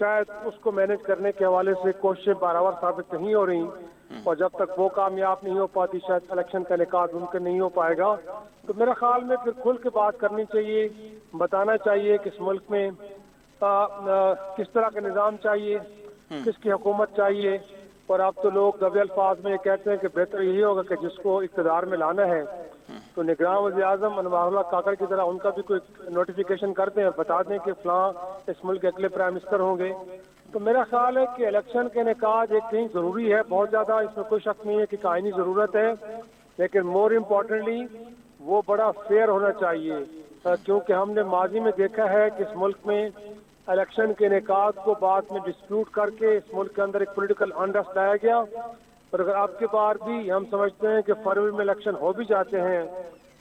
شاید اس کو مینج کرنے کے حوالے سے کوششیں بارآور ثابت نہیں ہو رہی، اور جب تک وہ کامیاب نہیں ہو پاتی شاید الیکشن کا انعقاد ممکن نہیں ہو پائے گا. تو میرے خیال میں پھر کھل کے بات کرنی چاہیے، بتانا چاہیے کہ اس ملک میں کس طرح کا نظام چاہیے، کس کی حکومت چاہیے. اور اب تو لوگ دبے الفاظ میں یہ کہتے ہیں کہ بہتر یہی ہوگا کہ جس کو اقتدار میں لانا ہے تو نگراں وزیر اعظم انوار اللہ کاکڑ کی طرح ان کا بھی کوئی نوٹیفیکیشن کر دیں، بتا دیں کہ فلاں اس ملک کے اگلے پرائم منسٹر ہوں گے. تو میرا خیال ہے کہ الیکشن کے انعقاد ایک کہیں ضروری ہے، بہت زیادہ اس میں کوئی شک نہیں ہے کہ آئینی ضرورت ہے، لیکن مور امپورٹنٹلی وہ بڑا فیئر ہونا چاہیے، کیونکہ ہم نے ماضی میں دیکھا ہے کہ اس ملک میں الیکشن کے انعقاد کو بعد میں ڈسپیوٹ کر کے اس ملک کے اندر ایک پولیٹیکل انرسٹ لایا گیا. اور اگر اب کی بار بھی ہم سمجھتے ہیں کہ فروری میں الیکشن ہو بھی جاتے ہیں،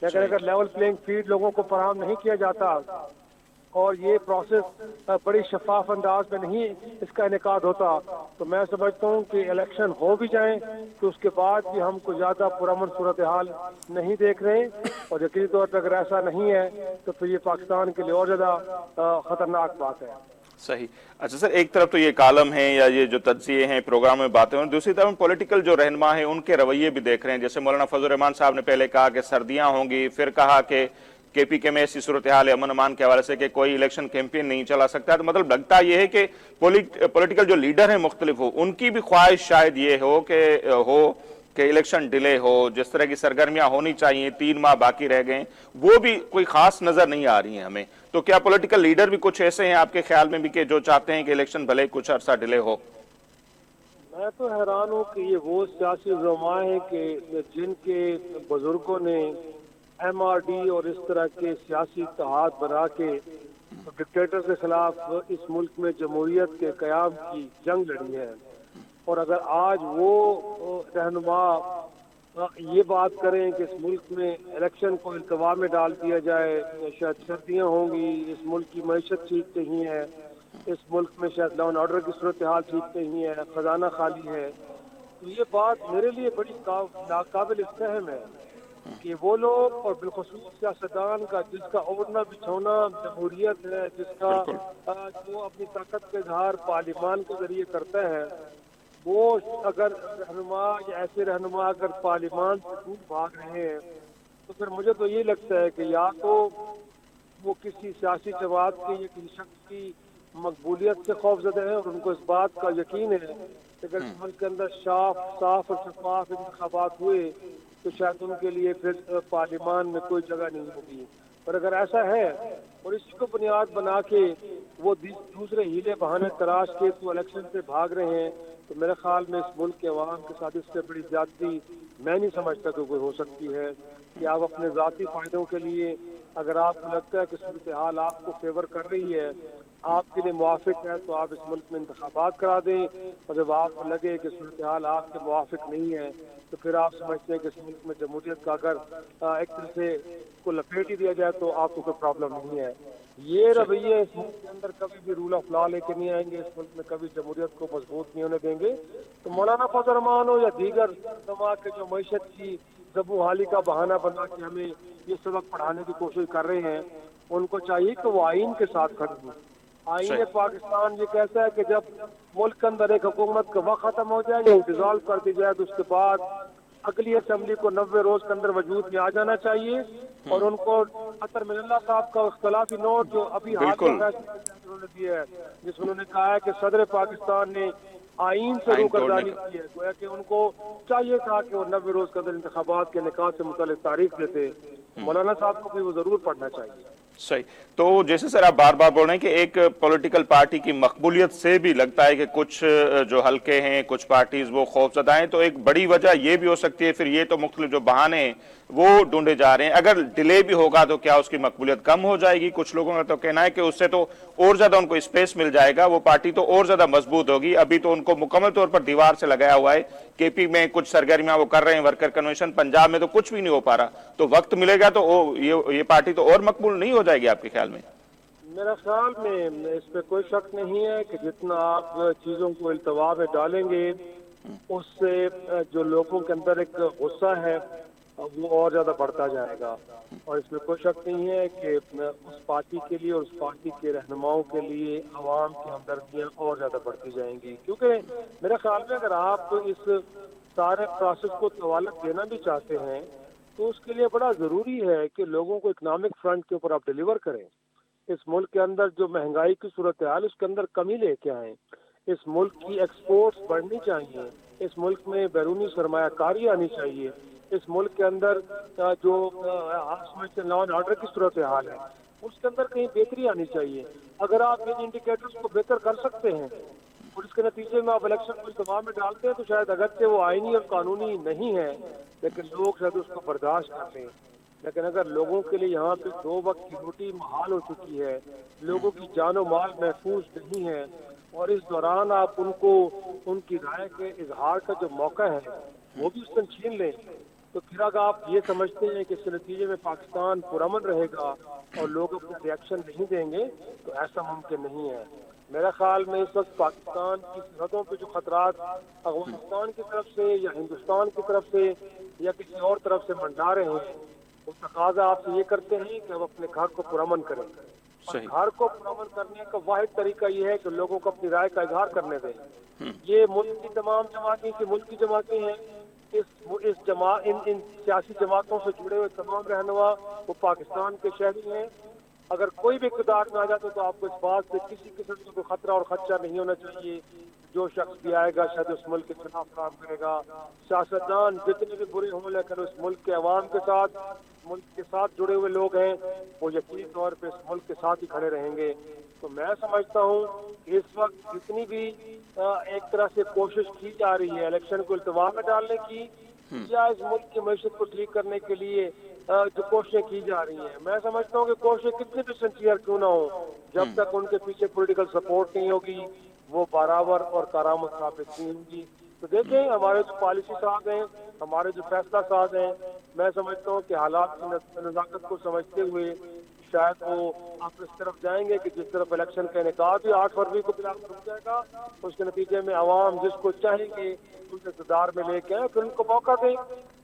لیکن اگر لیول پلینگ فیلڈ لوگوں کو فراہم نہیں کیا جاتا اور یہ پروسیس بڑی شفاف انداز میں نہیں اس کا انعقاد ہوتا، تو میں سمجھتا ہوں کہ الیکشن ہو بھی جائیں تو اس کے بعد بھی ہم کو زیادہ پرامن صورتحال نہیں دیکھ رہے. اور یقینی طور پر اگر ایسا نہیں ہے تو پھر یہ پاکستان کے لیے اور زیادہ خطرناک بات ہے. صحیح. اچھا سر، ایک طرف تو یہ کالم ہیں یا یہ جو تجزیے ہیں پروگرام میں باتیں ہیں، دوسری طرف پولیٹیکل جو رہنما ہیں ان کے رویے بھی دیکھ رہے ہیں. جیسے مولانا فضل الرحمان صاحب نے پہلے کہا کہ سردیاں ہوں گی، پھر کہا کہ کے پی کے میں ایسی صورتحال ہے امن امان کے حوالے سے کہ کوئی الیکشن کیمپین نہیں چلا سکتا. تو مطلب لگتا یہ ہے کہ پولیٹیکل جو لیڈر ہیں مختلف ہو، ان کی بھی خواہش شاید یہ ہو کہ الیکشن ڈیلے ہو، جس طرح کی سرگرمیاں ہونی چاہیے 3 ماہ باقی رہ گئے وہ بھی کوئی خاص نظر نہیں آ رہی ہیں ہمیں. تو کیا پولیٹیکل لیڈر بھی کچھ ایسے ہیں آپ کے خیال میں بھی کہ جو چاہتے ہیں کہ الیکشن بھلے کچھ عرصہ ڈیلے ہو؟ میں تو حیران ہوں کہ یہ وہ سیاسی رہنما ہیں کہ جن کے بزرگوں نے ایم آر ڈی اور اس طرح کے سیاسی اتحاد بنا کے ڈکٹیٹر کے خلاف اس ملک میں جمہوریت کے قیام کی جنگ لڑی ہے. اور اگر آج وہ رہنما یہ بات کریں کہ اس ملک میں الیکشن کو التوا میں ڈال دیا جائے، شاید سردیاں ہوں گی، اس ملک کی معیشت ٹھیک نہیں ہے، اس ملک میں شاید لا اینڈ آرڈر کی صورتحال ٹھیک نہیں ہے، خزانہ خالی ہے، تو یہ بات میرے لیے بڑی ناقابل فہم ہے کہ وہ لوگ اور بالخصوص سیاستدان کا جس کا اوڑھنا بچھونا جمہوریت ہے، جس کا جو اپنی طاقت کا اظہار پارلیمان کے ذریعے کرتا ہے، وہ اگر رہنما یا ایسے رہنما اگر پارلیمان سے دور بھاگ رہے ہیں تو پھر مجھے تو یہ لگتا ہے کہ یا تو وہ کسی سیاسی جماعت کی یا کسی شخص کی مقبولیت سے خوف زدہ ہے اور ان کو اس بات کا یقین ہے کہ اگر اس ملک کے اندر صاف اور شفاف انتخابات ہوئے تو شاید ان کے لیے پھر پارلیمان میں کوئی جگہ نہیں ہوگی. اور اگر ایسا ہے اور اسی کو بنیاد بنا کے وہ دوسرے ہیلے بہانے تلاش کے تو الیکشن سے بھاگ رہے ہیں تو میرے خیال میں اس ملک کے عوام کے ساتھ اس سے بڑی زیادتی میں نہیں سمجھتا کہ کوئی ہو سکتی ہے کہ آپ اپنے ذاتی فائدوں کے لیے اگر آپ کو لگتا ہے کہ صورتحال آپ کو فیور کر رہی ہے، آپ کے لیے موافق ہے تو آپ اس ملک میں انتخابات کرا دیں، اور جب آپ کو لگے کہ صورتحال آپ کے موافق نہیں ہے تو پھر آپ سمجھتے ہیں کہ اس ملک میں جمہوریت کا اگر ایک طرح سے کو لپیٹ ہی دیا جائے تو آپ کو کوئی پرابلم نہیں ہے. یہ رویے اس ملک کے اندر کبھی بھی رول آف لا لے کے نہیں آئیں گے، اس ملک میں کبھی جمہوریت کو مضبوط نہیں ہونے دیں گے. تو مولانا فضل الرحمان ہو یا دیگر علماء کے جو معیشت کی زبوں حالی کا بہانہ بنا کے ہمیں یہ سبق پڑھانے کی کوشش کر رہے ہیں، ان کو چاہیے کہ وہ آئین کے ساتھ کھڑے ہوں. آئین پاکستان یہ کہتا ہے کہ جب ملک کے اندر ایک حکومت کا وقت ختم ہو جائے یا ڈیزالو کر دی جائے تو اس کے بعد اگلی اسمبلی کو 90 روز کے اندر وجود میں آ جانا چاہیے. اور ان کو اطہر من اللہ صاحب کا اختلافی نوٹ جو ابھی حال میں فیصلہ انہوں نے دیا ہے، جس میں انہوں نے کہا ہے کہ صدر پاکستان نے آئین سے روگردانی کی ہے، گویا کہ ان کو چاہیے تھا کہ وہ 90 روز کے اندر انتخابات کے انعقاد سے متعلق تاریخ دیتے. مولانا صاحب کو بھی وہ ضرور پڑھنا چاہیے. صحیح. تو جیسے سر آپ بار بار بول رہے ہیں کہ ایک پولیٹیکل پارٹی کی مقبولیت سے بھی لگتا ہے کہ کچھ جو حلقے ہیں کچھ پارٹیز وہ خوف زدہ ہیں، تو ایک بڑی وجہ یہ بھی ہو سکتی ہے پھر یہ تو مختلف جو بہانے ہیں وہ ڈھونڈے جا رہے ہیں، اگر ڈیلے بھی ہوگا تو کیا اس کی مقبولیت کم ہو جائے گی؟ کچھ لوگوں کا تو کہنا ہے کہ اس سے تو اور زیادہ ان کو اسپیس مل جائے گا، وہ پارٹی تو اور زیادہ مضبوط ہوگی. ابھی تو ان کو مکمل طور پر دیوار سے لگایا ہوا ہے. کے پی میں کچھ سرگرمیاں وہ کر رہے ہیں، ورکر کنونشن، پنجاب میں تو کچھ بھی نہیں ہو پا رہا. تو وقت ملے گا تو یہ پارٹی تو اور مقبول نہیں ہو جائے گی آپ کے خیال میں؟ میرا خیال میں اس پہ کوئی شک نہیں ہے کہ جتنا آپ چیزوں کو التوا میں ڈالیں گے اس سے جو لوگوں کے اندر ایک غصہ ہے وہ اور زیادہ بڑھتا جائے گا، اور اس میں کوئی شک نہیں ہے کہ اس پارٹی کے لیے اور اس پارٹی کے رہنماؤں کے لیے عوام کی ہمدردیاں اور زیادہ بڑھتی جائیں گی، کیونکہ میرے خیال میں اگر آپ اس سارے پروسیس کو طوالت دینا بھی چاہتے ہیں تو اس کے لیے بڑا ضروری ہے کہ لوگوں کو اکنامک فرنٹ کے اوپر آپ ڈیلیور کریں، اس ملک کے اندر جو مہنگائی کی صورتحال اس کے اندر کمی لے کے آئیں، اس ملک کی ایکسپورٹس بڑھنی چاہیے، اس ملک میں بیرونی سرمایہ کاری آنی چاہیے، اس ملک کے اندر جو لا اینڈ آرڈر کی صورتحال ہے اس کے اندر کہیں بہتری آنی چاہیے۔ اگر آپ ان انڈیکیٹرز کو بہتر کر سکتے ہیں اور اس کے نتیجے میں آپ الیکشن کو التوا میں ڈالتے ہیں تو شاید اگرچہ وہ آئینی اور قانونی نہیں ہے لیکن لوگ شاید اس کو برداشت کر لیں، لیکن اگر لوگوں کے لیے یہاں پہ 2 وقت کی روٹی محال ہو چکی ہے، لوگوں کی جان و مال محفوظ نہیں ہے، اور اس دوران آپ ان کو ان کی رائے کے اظہار کا جو موقع ہے وہ بھی اس سے چھین لیں، تو پھر اگر آپ یہ سمجھتے ہیں کہ اس کے نتیجے میں پاکستان پرامن رہے گا اور لوگ اپنے ریئیکشن نہیں دیں گے تو ایسا ممکن نہیں ہے۔ میرا خیال میں اس وقت پاکستان کی سرحدوں پہ جو خطرات افغانستان کی طرف سے یا ہندوستان کی طرف سے یا کسی اور طرف سے منڈا رہے ہیں، وہ تقاضا آپ سے یہ کرتے ہیں کہ آپ اپنے گھر کو پرامن کریں، اور صحیح۔ گھر کو پرامن کرنے کا واحد طریقہ یہ ہے کہ لوگوں کو اپنی رائے کا اظہار کرنے دیں۔ یہ ملک کی تمام جماعتیں کہ ملک کی جماعتیں ہیں، ان سیاسی جماعتوں سے جڑے ہوئے تمام رہنما وہ پاکستان کے شہری ہیں، اگر کوئی بھی اقتدار میں آ جاتا تو آپ کو اس بات سے کسی قسم کا کوئی خطرہ اور خدشہ نہیں ہونا چاہیے، جو شخص بھی آئے گا شاید اس ملک کے خلاف کام کرے گا، سیاستدان جتنے بھی برے ہوں لیکن اس ملک کے عوام کے ساتھ، ملک کے ساتھ جڑے ہوئے لوگ ہیں وہ یقینی طور پہ اس ملک کے ساتھ ہی کھڑے رہیں گے۔ تو میں سمجھتا ہوں کہ اس وقت جتنی بھی ایک طرح سے کوشش کی جا رہی ہے الیکشن کو التوا میں ڈالنے کی یا اس ملک کی معیشت کو ٹھیک کرنے کے لیے جو کوششیں کی جا رہی ہیں، میں سمجھتا ہوں کہ کوششیں کتنی بھی سنسیئر کیوں نہ ہوں، جب تک ان کے پیچھے پولیٹیکل سپورٹ نہیں ہوگی وہ برابر اور کارآمد ثابت نہیں ہوگی۔ تو دیکھیں ہمارے جو پالیسی ساز ہیں، ہمارے جو فیصلہ ساز ہیں، میں سمجھتا ہوں کہ حالات کی نزاکت کو سمجھتے ہوئے شاید وہ آپ اس طرف جائیں گے کہ جس طرف الیکشن کا انعقاد بھی 8 فروری کو بلا رک جائے گا، اس کے نتیجے میں عوام جس کو چاہیں گے اس اقتدار میں لے کے آئیں، پھر ان کو موقع دیں۔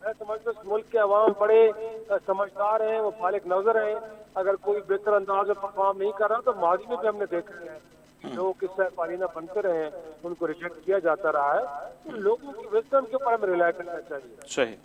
میں سمجھتا ہوں اس ملک کے عوام بڑے سمجھدار ہیں، وہ بالغ نظر ہیں، اگر کوئی بہتر انداز میں پرفارم نہیں کر رہا تو ماضی میں بھی ہم نے دیکھا ہے لوگ قصہ پالینہ بنتے رہے ہیں، ان کو ریجیکٹ کیا جاتا رہا ہے، تو لوگوں کی وزڈم کے اوپر ہمیں ریلائی کرنا چاہیے۔ صحیح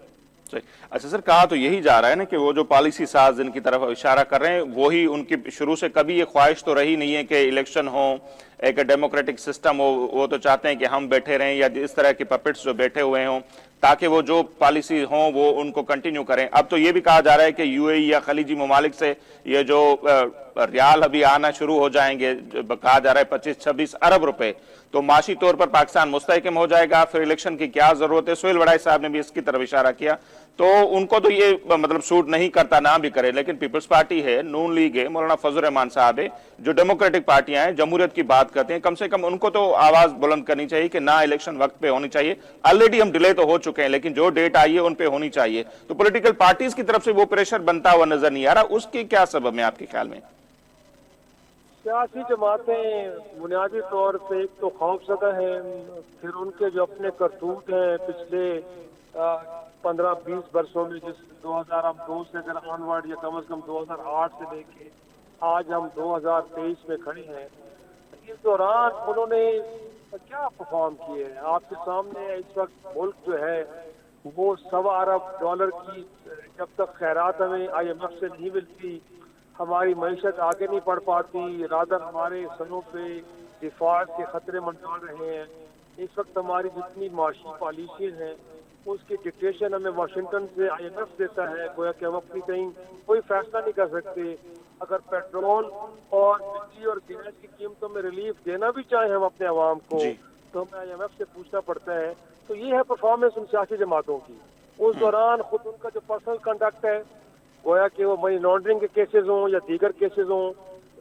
صحیح۔ اچھا سر، کہا تو یہی جا رہا ہے نا کہ وہ جو پالیسی ساز جن کی طرف اشارہ کر رہے ہیں وہی ان کی شروع سے کبھی یہ خواہش تو رہی نہیں ہے کہ الیکشن ہو، ایک ڈیموکریٹک سسٹم ہو، وہ تو چاہتے ہیں کہ ہم بیٹھے رہیں یا اس طرح کے پپٹس جو بیٹھے ہوئے ہوں تاکہ وہ جو پالیسی ہوں وہ ان کو کنٹینیو کریں۔ اب تو یہ بھی کہا جا رہا ہے کہ یو اے ای یا خلیجی ممالک سے یہ جو ریال ابھی آنا شروع ہو جائیں گے، کہا جا رہا ہے 25-26 ارب روپے، تو معاشی طور پر پاکستان مستحکم ہو جائے گا، پھر الیکشن کی کیا ضرورت ہے؟ سہیل وڑائی صاحب نے بھی اس کی طرف اشارہ کیا، تو ان کو تو یہ مطلب سوٹ نہیں کرتا نہ بھی کرے، لیکن پیپلز پارٹی ہے، نون لیگ ہے، مولانا فضل الرحمان صاحب ہے، جو ڈیموکریٹک پارٹیاں ہیں، جمہوریت کی بات کرتے ہیں، کم سے کم ان کو تو آواز بلند کرنی چاہیے کہ نہ الیکشن وقت پہ ہونی چاہیے، آلریڈی ہم ڈیلے تو ہو چکے ہیں لیکن جو ڈیٹ آئی ہے ان پہ ہونی چاہیے، تو پولیٹیکل پارٹیز کی طرف سے وہ پریشر بنتا ہوا نظر نہیں آ رہا، اس کی کیا سبب ہے آپ کے خیال میں؟ سیاسی جماعتیں بنیادی طور پہ ایک تو خوف زدہ ہیں، پھر ان کے جو اپنے کرتوت ہیں پچھلے 15-20 برسوں میں، جس 2002 سے اگر آنورڈ یا کم از کم 2008 سے لے کے آج ہم 2023 میں کھڑے ہیں، اس دوران انہوں نے کیا پرفارم کیے ہیں؟ آپ کے سامنے اس وقت ملک جو ہے وہ $1.25 ارب کی جب تک خیرات ہمیں IMF سے نہیں ملتی ہماری معیشت آگے نہیں بڑھ پاتی، رادر ہمارے سروں پہ دفاع کے خطرے منڈال رہے ہیں۔ اس وقت ہماری جتنی معاشی پالیسیز ہیں اس کی ڈکٹیشن ہمیں واشنگٹن سے IMF دیتا ہے، گویا کہ ہم اپنی کہیں کوئی فیصلہ نہیں کر سکتے۔ اگر پیٹرول اور بجلی اور گیس کی قیمتوں میں ریلیف دینا بھی چاہیں ہم اپنے عوام کو جی تو ہمیں IMF سے پوچھنا پڑتا ہے۔ تو یہ ہے پرفارمنس ان سیاسی جماعتوں کی۔ اس دوران خود ان کا جو پرسنل کنڈکٹ ہے، گویا کہ وہ منی لانڈرنگ کے کیسز ہوں یا دیگر کیسز ہوں،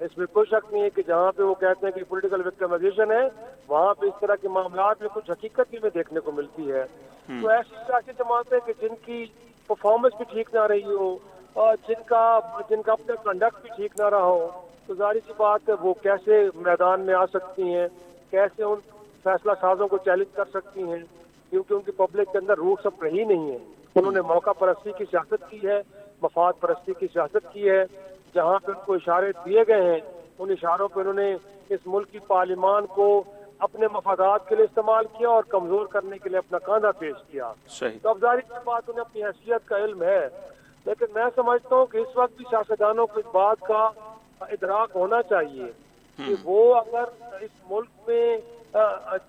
اس میں کوئی شک نہیں ہے کہ جہاں پہ وہ کہتے ہیں کہ پولیٹیکل وکٹمائزیشن ہے وہاں پہ اس طرح کے معاملات میں کچھ حقیقت بھی ہمیں دیکھنے کو ملتی ہے۔ تو ایسی سیاسی جماعتیں کہ جن کی پرفارمنس بھی ٹھیک نہ رہی ہو اور جن کا اپنا کنڈکٹ بھی ٹھیک نہ رہا ہو، تو ظاہر سی بات ہے وہ کیسے میدان میں آ سکتی ہیں، کیسے ان فیصلہ سازوں کو چیلنج کر سکتی ہیں، کیونکہ ان کی پبلک کے اندر روٹس اب رہی نہیں ہے۔ انہوں نے موقع پرستی کی سیاست کی ہے، مفاد پرستی کی سیاست کی ہے. جہاں پہ ان کو اشارے دیے گئے ہیں ان اشاروں پہ انہوں نے اس ملک کی پارلیمان کو اپنے مفادات کے لیے استعمال کیا اور کمزور کرنے کے لیے اپنا کاندھا پیش کیا. صحیح. تو اب ظاہر سی بات انہیں اپنی حیثیت کا علم ہے، لیکن میں سمجھتا ہوں کہ اس وقت بھی سیاستدانوں کو اس بات کا ادراک ہونا چاہیے کہ وہ اگر اس ملک میں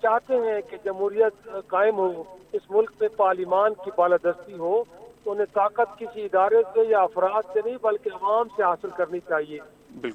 چاہتے ہیں کہ جمہوریت قائم ہو، اس ملک میں پارلیمان کی بالادستی ہو، تو انہیں طاقت کسی ادارے سے یا افراد سے نہیں بلکہ عوام سے حاصل کرنی چاہیے.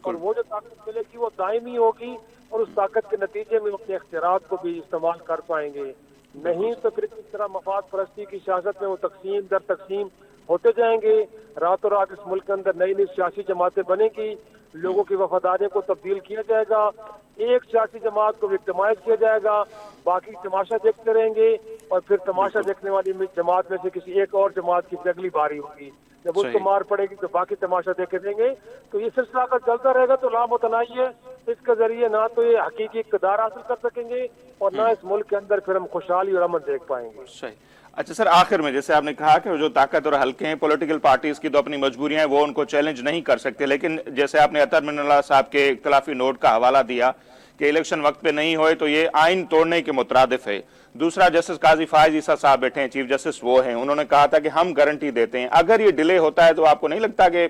اور وہ جو طاقت ملے گی وہ دائمی ہوگی اور اس طاقت کے نتیجے میں اپنے اختیارات کو بھی استعمال کر پائیں گے. نہیں تو پھر اس طرح مفاد پرستی کی سیاست میں وہ تقسیم در تقسیم ہوتے جائیں گے. راتوں رات اس ملک کے اندر نئی نئی سیاسی جماعتیں بنے گی، لوگوں کی وفاداریوں کو تبدیل کیا جائے گا، ایک سیاسی جماعت کو وکٹمائز کیا جائے گا، باقی تماشا دیکھتے رہیں گے، اور پھر تماشا دیکھنے والی جماعت میں سے کسی ایک اور جماعت کی اگلی باری ہوگی. جب اس کو مار پڑے گی تو باقی تماشا دیکھے دیں گے. تو یہ سلسلہ اگر چلتا رہے گا تو لامتناہی ہے. اس کے ذریعے نہ تو یہ حقیقی اقتدار حاصل کر سکیں گے اور نہ اس ملک کے اندر پھر ہم خوشحالی اور امن دیکھ پائیں گے. صحیح. اچھا سر، آخر میں جیسے آپ نے کہا کہ جو طاقت اور حلقے ہیں پولیٹیکل پارٹیز کی تو اپنی مجبوریاں ہیں، وہ ان کو چیلنج نہیں کر سکتے، لیکن جیسے آپ نے عطر من اللہ صاحب کے اختلافی نوٹ کا حوالہ دیا کہ الیکشن وقت پہ نہیں ہوئے تو یہ آئین توڑنے کے مترادف ہے. دوسرا، جسٹس قاضی فائز عیسیٰ صاحب بیٹھے ہیں، چیف جسٹس وہ ہیں، انہوں نے کہا تھا کہ ہم گارنٹی دیتے ہیں. اگر یہ ڈیلے ہوتا ہے تو آپ کو نہیں لگتا کہ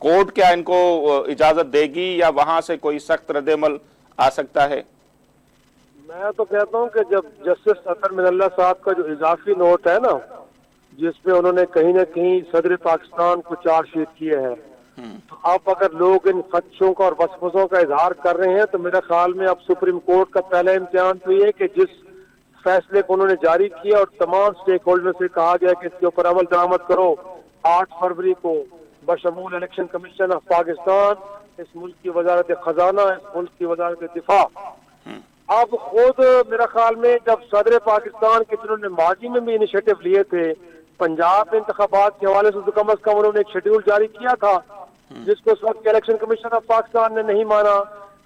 کورٹ کیا ان کو اجازت دے گی یا وہاں سے کوئی سخت رد عمل آ سکتا ہے؟ میں تو کہتا ہوں کہ جب جسٹس عطر من اللہ صاحب کا جو اضافی نوٹ ہے نا، جس میں انہوں نے کہیں نہ کہیں صدر پاکستان کو چارج شیٹ کیے ہیں، تو اب اگر لوگ ان خدشوں کا اور وسوسوں کا اظہار کر رہے ہیں تو میرے خیال میں اب سپریم کورٹ کا پہلا امتحان تو یہ ہے کہ جس فیصلے کو انہوں نے جاری کیا اور تمام سٹیک ہولڈر سے کہا گیا کہ اس کے اوپر عمل درآمد کرو 8 فروری کو بشمول الیکشن کمیشن آف پاکستان، اس ملک کی وزارت خزانہ، اس ملک کی وزارت دفاع، اب خود میرا خیال میں جب صدر پاکستان کے جنہوں نے ماضی میں بھی انیشیٹو لیے تھے، پنجاب انتخابات کے حوالے سے تو کم از کم انہوں نے ایک شیڈیول جاری کیا تھا جس کو اس وقت الیکشن کمیشن آف پاکستان نے نہیں مانا.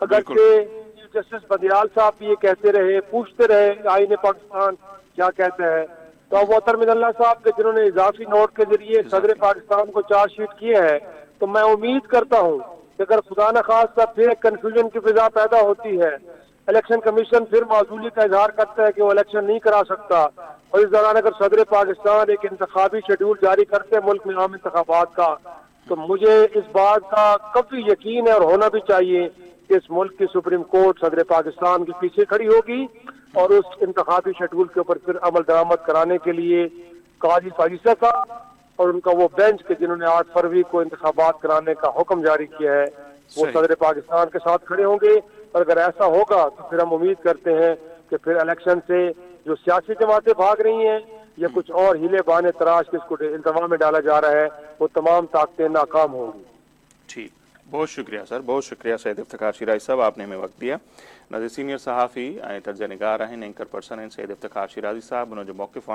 اگرچہ چیف جسٹس بدیال صاحب بھی یہ کہتے رہے، پوچھتے رہے آئین پاکستان کیا کہتا ہے. تو اب عطر من اللہ صاحب کے جنہوں نے اضافی نوٹ کے ذریعے صدر پاکستان کو چارج شیٹ کیے ہے، تو میں امید کرتا ہوں کہ اگر خدا نخواستہ پھر ایک کنفیوژن کی فضا پیدا ہوتی ہے، الیکشن کمیشن پھر معذولی کا اظہار کرتا ہے کہ وہ الیکشن نہیں کرا سکتا، اور اس دوران اگر صدر پاکستان ایک انتخابی شیڈول جاری کرتے ہیں ملک میں عام انتخابات کا، تو مجھے اس بات کا کافی یقین ہے اور ہونا بھی چاہیے کہ اس ملک کی سپریم کورٹ صدر پاکستان کے پیچھے کھڑی ہوگی اور اس انتخابی شیڈول کے اوپر پھر عمل درآمد کرانے کے لیے قاضی فائز عیسیٰ صاحب اور ان کا وہ بینچ کے جنہوں نے 8 فروری کو انتخابات کرانے کا حکم جاری کیا ہے، وہ صدر پاکستان کے ساتھ کھڑے ہوں گے. اور اگر ایسا ہوگا تو پھر ہم امید کرتے ہیں کہ پھر الیکشن سے جو سیاسی جماعتیں بھاگ رہی ہیں یا کچھ اور ہیلے بہانے تراش کے اس کو التوا میں ڈالا جا رہا ہے، وہ تمام طاقتیں ناکام ہوں گی. ٹھیک، بہت شکریہ سر، بہت شکریہ سید افتخار شیرازی صاحب، آپ نے ہمیں وقت دیا. نظر سینئر صحافی طرز نگار ہیں، اینکر پرسن ہیں سید افتخار شیرازی صاحب. انہوں جو موقف